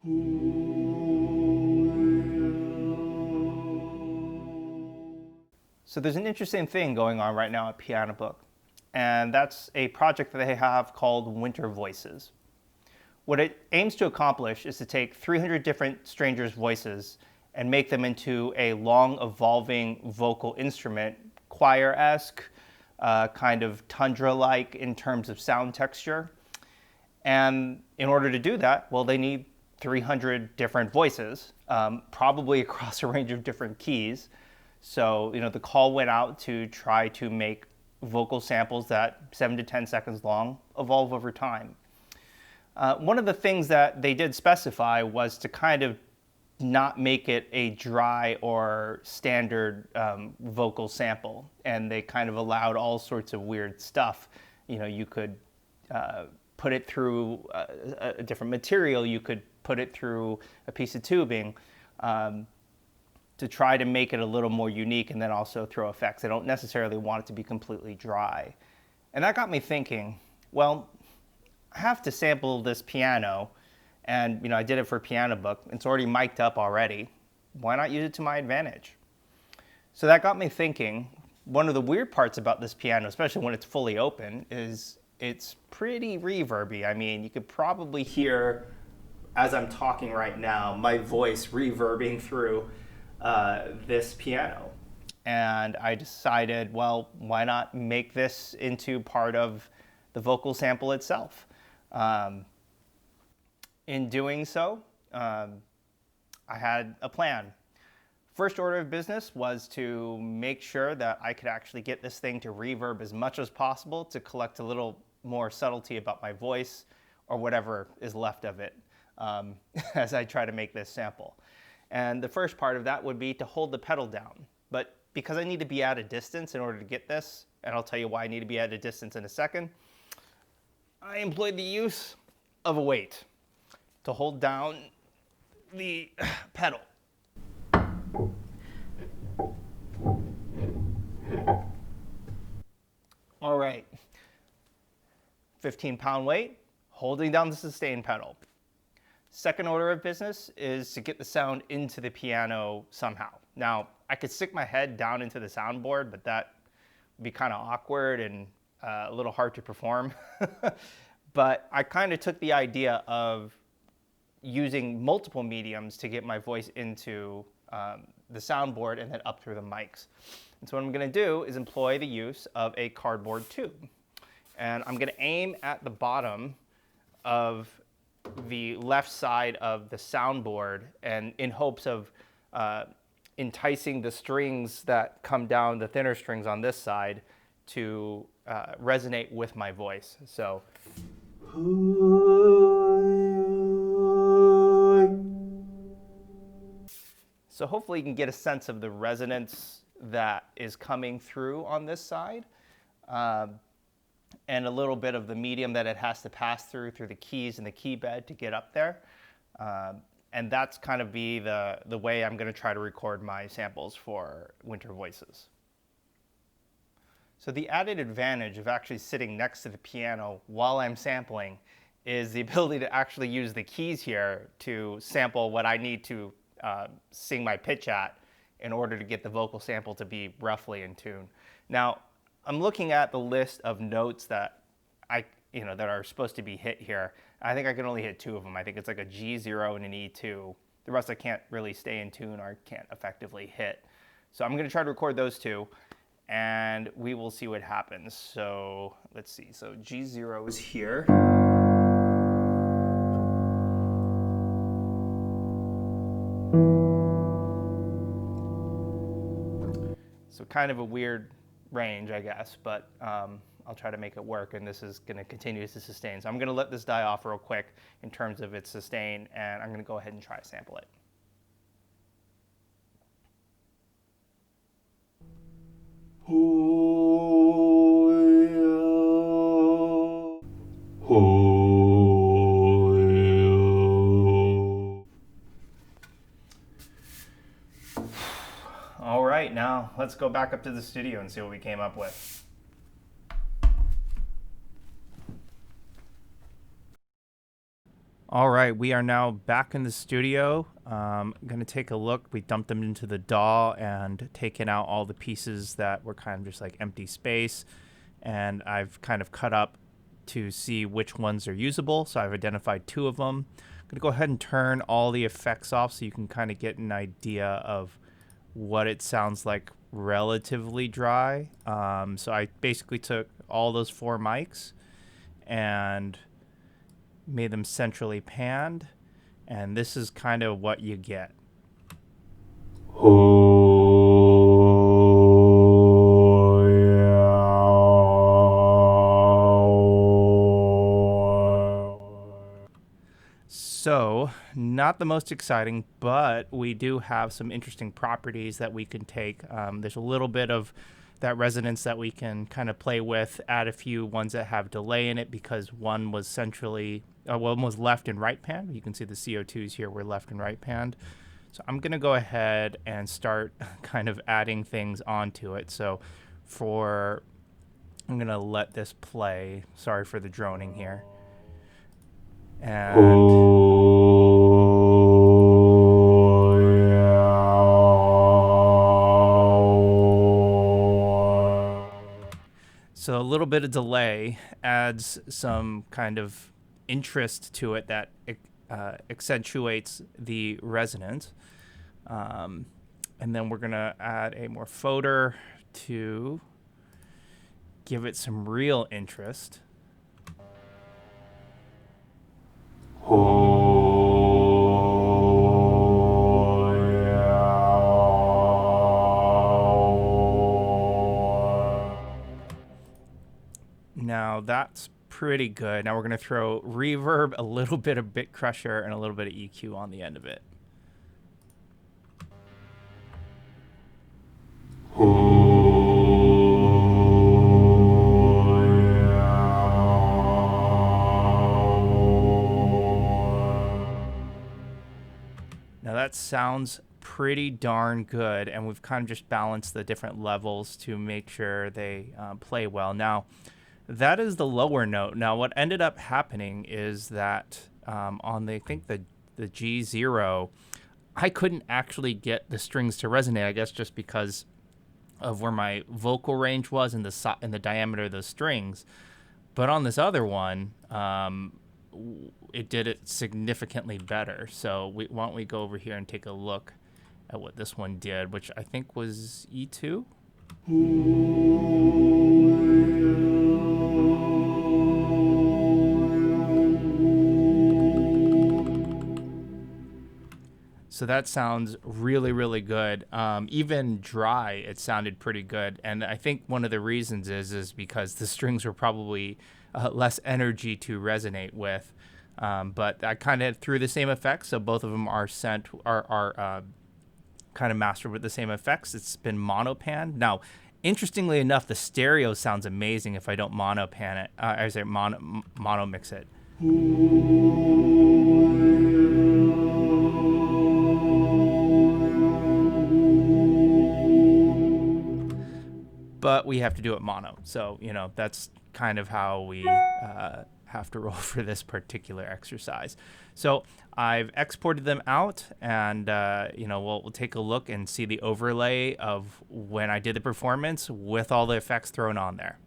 So there's an interesting thing going on right now at Pianbook, and that's a project that they have called Winter Voices. What it aims to accomplish is to take 300 different strangers' voices and make them into a long evolving vocal instrument, choir-esque, kind of tundra-like in terms of sound texture. And in order to do that, well, they need 300 different voices, probably across a range of different keys. So, the call went out to try to make vocal samples that 7 to 10 seconds long evolve over time. One of the things that they did specify was to kind of not make it a dry or standard vocal sample, and they kind of allowed all sorts of weird stuff. You could put it through a different material, you could put it through a piece of tubing to try to make it a little more unique, and then also throw effects. They don't necessarily want it to be completely dry. And that got me thinking, well, I have to sample this piano, and I did it for Pianbook. It's already mic'd up already. Why not use it to my advantage? So that got me thinking, one of the weird parts about this piano, especially when it's fully open, is it's pretty reverby. I mean, you could probably hear, as I'm talking right now, my voice reverbing through this piano. And I decided, well, why not make this into part of the vocal sample itself? In doing so, I had a plan. First order of business was to make sure that I could actually get this thing to reverb as much as possible to collect a little more subtlety about my voice or whatever is left of it as I try to make this sample. And the first part of that would be to hold the pedal down. But because I need to be at a distance in order to get this, and I'll tell you why I need to be at a distance in a second, I employed the use of a weight to hold down the pedal. All right, 15-pound weight, holding down the sustain pedal. Second order of business is to get the sound into the piano somehow. Now, I could stick my head down into the soundboard, but that would be kind of awkward and a little hard to perform. But I kind of took the idea of using multiple mediums to get my voice into the soundboard and then up through the mics. And so what I'm going to do is employ the use of a cardboard tube. And I'm going to aim at the bottom of the left side of the soundboard, and in hopes of enticing the strings that come down, the thinner strings on this side, to resonate with my voice. So hopefully you can get a sense of the resonance that is coming through on this side, and a little bit of the medium that it has to pass through the keys and the key bed to get up there. And that's kind of be the way I'm going to try to record my samples for Winter Voices. So the added advantage of actually sitting next to the piano while I'm sampling is the ability to actually use the keys here to sample what I need to sing my pitch at in order to get the vocal sample to be roughly in tune. Now, I'm looking at the list of notes that that are supposed to be hit here. I think I can only hit 2 of them. I think it's like a G0 and an E2. The rest I can't really stay in tune or can't effectively hit. So I'm going to try to record those 2, and we will see what happens. So let's see. So G0 is here. So kind of a weird range, I guess, but I'll try to make it work, and this is going to continue to sustain. So I'm going to let this die off real quick in terms of its sustain, and I'm going to go ahead and try to sample it. All right, now let's go back up to the studio and see what we came up with. All right, we are now back in the studio. I'm going to take a look. We dumped them into the DAW and taken out all the pieces that were kind of just like empty space. And I've kind of cut up to see which ones are usable. So I've identified 2 of them. I'm going to go ahead and turn all the effects off so you can kind of get an idea of what it sounds like relatively dry. So I basically took all those 4 mics and made them centrally panned, and this is kind of what you get. So, not the most exciting, but we do have some interesting properties that we can take. There's a little bit of that resonance that we can kind of play with, add a few ones that have delay in it because one was one was left and right panned. You can see the CO2s here were left and right panned. So I'm going to go ahead and start kind of adding things onto it. So I'm going to let this play. Sorry for the droning here. And so a little bit of delay adds some kind of interest to it that accentuates the resonance. And then we're going to add a morphoder to give it some real interest. Now that's pretty good. Now we're going to throw reverb, a little bit of bit crusher, and a little bit of EQ on the end of it. Now that sounds pretty darn good, and we've kind of just balanced the different levels to make sure they play well. Now, that is the lower note. Now, what ended up happening is that on I think the G0, I couldn't actually get the strings to resonate. I guess just because of where my vocal range was and the diameter of the strings. But on this other one, it did it significantly better. So why don't we go over here and take a look at what this one did, which I think was E2. So that sounds really, really good. Even dry, it sounded pretty good. And I think one of the reasons is because the strings were probably less energy to resonate with. But I kind of threw the same effects, so both of them are kind of mastered with the same effects. It's been mono panned. Now, interestingly enough, the stereo sounds amazing if I don't mono pan it. I say mono mix it. But we have to do it mono. So, that's kind of how we have to roll for this particular exercise. So I've exported them out, and we'll take a look and see the overlay of when I did the performance with all the effects thrown on there.